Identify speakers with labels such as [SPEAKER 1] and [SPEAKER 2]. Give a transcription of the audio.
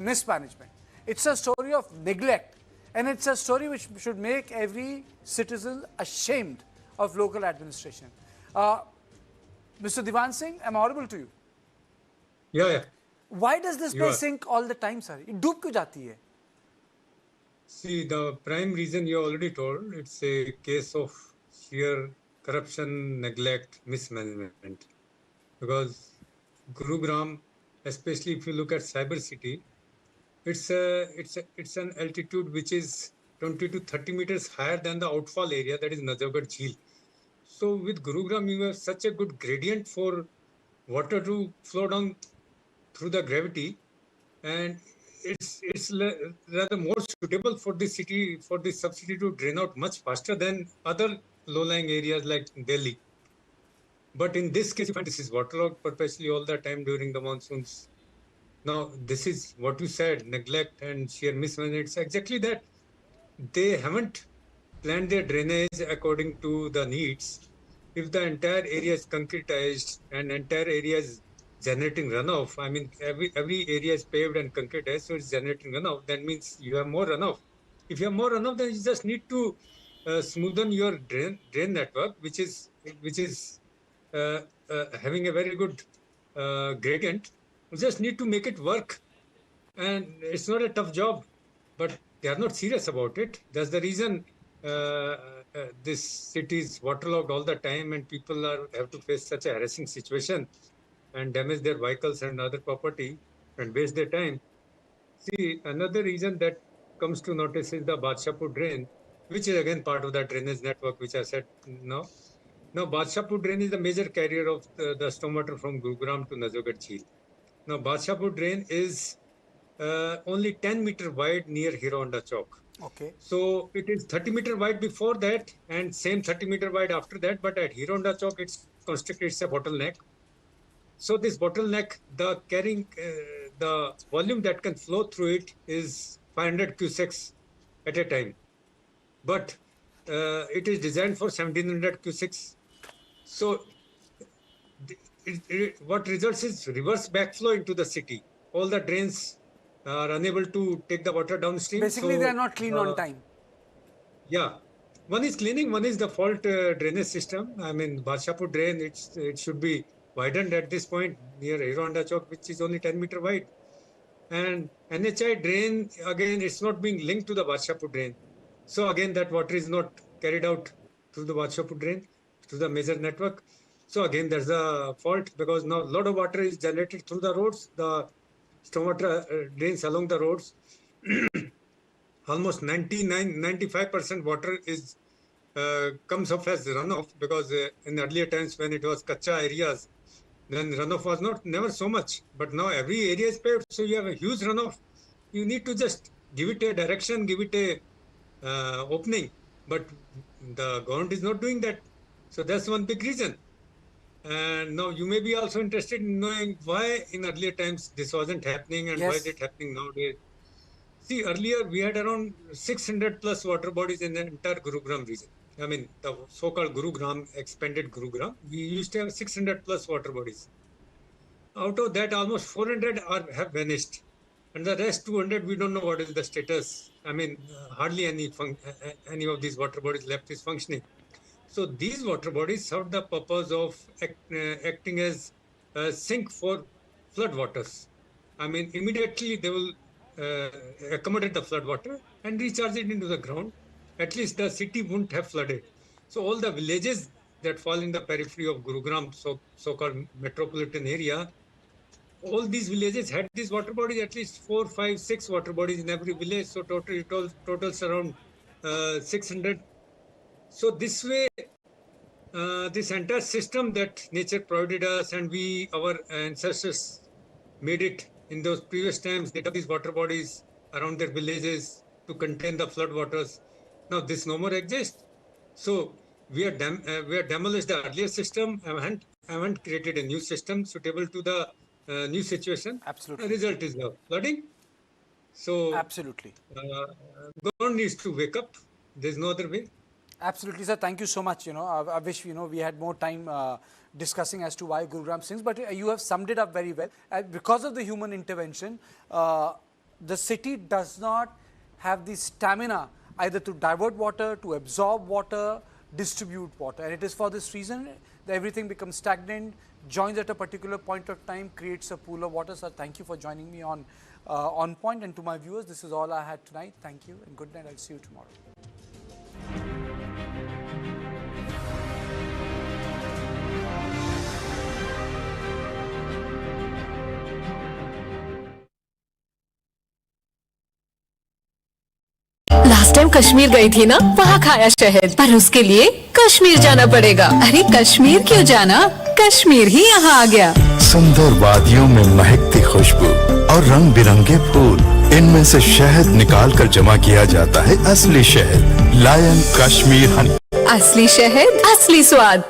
[SPEAKER 1] mismanagement. It's a story of neglect, and it's a story which should make every citizen ashamed of local administration. Mr. Divan Singh, am I audible to you?
[SPEAKER 2] Yeah.
[SPEAKER 1] Why does this
[SPEAKER 2] You
[SPEAKER 1] place
[SPEAKER 2] are.
[SPEAKER 1] sink all the time, sir? It डूब क्यों जाती है?
[SPEAKER 2] See, the prime reason you already told, it's a case of sheer corruption, neglect, mismanagement. Because Gurugram, especially if you look at Cyber City, it's an altitude which is 20 to 30 meters higher than the outfall area, that is Nazargarh Jheel. So with Gurugram, you have such a good gradient for water to flow down through the gravity, and it's rather more suitable for the city, for the subsidy to drain out much faster than other low-lying areas like Delhi. But in this case, you find this is waterlogged perpetually all the time during the monsoons. Now, this is what you said, neglect and sheer mismanagement. It's exactly that. They haven't planned their drainage according to the needs. If the entire area is concretized and entire area is generating runoff, I mean, every area is paved and concretized, so it's generating runoff, that means you have more runoff. If you have more runoff, then you just need to smoothen your drain network, which is having a very good gradient. You just need to make it work, and it's not a tough job, but they are not serious about it. That's the reason this city is waterlogged all the time, and people have to face such a harassing situation and damage their vehicles and other property and waste their time. See, another reason that comes to notice is the Badshapur drain, which is again part of the drainage network, which I said now. Now, Badshapur drain is the major carrier of the stormwater from Gurugram to Nazargarh Jheel. Now, Badshapur drain is only 10-meter wide near Hero Honda Chowk.
[SPEAKER 1] Okay.
[SPEAKER 2] So it is 30-meter wide before that and same 30-meter wide after that. But at Hero Honda Chowk, it's constricted. It's a bottleneck. So this bottleneck, the volume that can flow through it is 500 cusecs at a time. But it is designed for 1700 cusecs. So what results is reverse backflow into the city. All the drains are unable to take the water downstream.
[SPEAKER 1] Basically, they are not clean on time.
[SPEAKER 2] Yeah. One is cleaning, one is the fault drainage system. I mean, Badshapur drain, it should be widened at this point near Hero Honda Chowk, which is only 10-meter wide. And NHI drain, again, it's not being linked to the Badshapur drain. So again, that water is not carried out through the Badshapur drain, through the major network. So again, there's a fault because now a lot of water is generated through the roads. The stormwater drains along the roads. Almost 95% water is comes off as runoff, because in earlier times when it was kacha areas, then runoff was never so much. But now every area is paved, so you have a huge runoff. You need to just give it a direction, give it a opening. But the government is not doing that. So that's one big reason. And now you may be also interested in knowing why in earlier times this wasn't happening and why is it happening nowadays. See, earlier we had around 600 plus water bodies in the entire Gurugram region. I mean, the so-called Gurugram, expanded Gurugram, we used to have 600 plus water bodies. Out of that, almost 400 have vanished. And the rest 200, we don't know what is the status. I mean, hardly any of these water bodies left is functioning. So these water bodies serve the purpose of acting as a sink for flood waters. I mean, immediately they will accommodate the flood water and recharge it into the ground. At least the city wouldn't have flooded. So all the villages that fall in the periphery of Gurugram, so-called metropolitan area, all these villages had these water bodies, at least 4, 5, 6 water bodies in every village. So totals around 600. So this way, this entire system that nature provided us and our ancestors made it in those previous times, they dug these water bodies around their villages to contain the flood waters. Now this no more exists. So we are demolished the earlier system. I haven't created a new system suitable to the new situation.
[SPEAKER 1] Absolutely.
[SPEAKER 2] The result is the flooding. So
[SPEAKER 1] absolutely,
[SPEAKER 2] government needs to wake up. There's no other way.
[SPEAKER 1] Absolutely, sir. Thank you so much. I wish we had more time discussing as to why Gurugram sinks, but you have summed it up very well. Because of the human intervention, the city does not have the stamina either to divert water, to absorb water, distribute water. And it is for this reason that everything becomes stagnant, joins at a particular point of time, creates a pool of water. So thank you for joining me on Point. And to my viewers, this is all I had tonight. Thank you and good night. I'll see you tomorrow.
[SPEAKER 3] Last time Kashmir गई थी ना, वहाँ खाया शहद, पर उसके लिए कश्मीर जाना पड़ेगा। अरे कश्मीर क्यों जाना, कश्मीर ही यहाँ आ गया।
[SPEAKER 4] सुंदर वादियों में महकती खुशबू और रंग बिरंगे फूल, इनमें से शहद निकाल कर जमा किया जाता है असली शहद, लायन कश्मीर हनी।
[SPEAKER 3] असली शहद, असली स्वाद।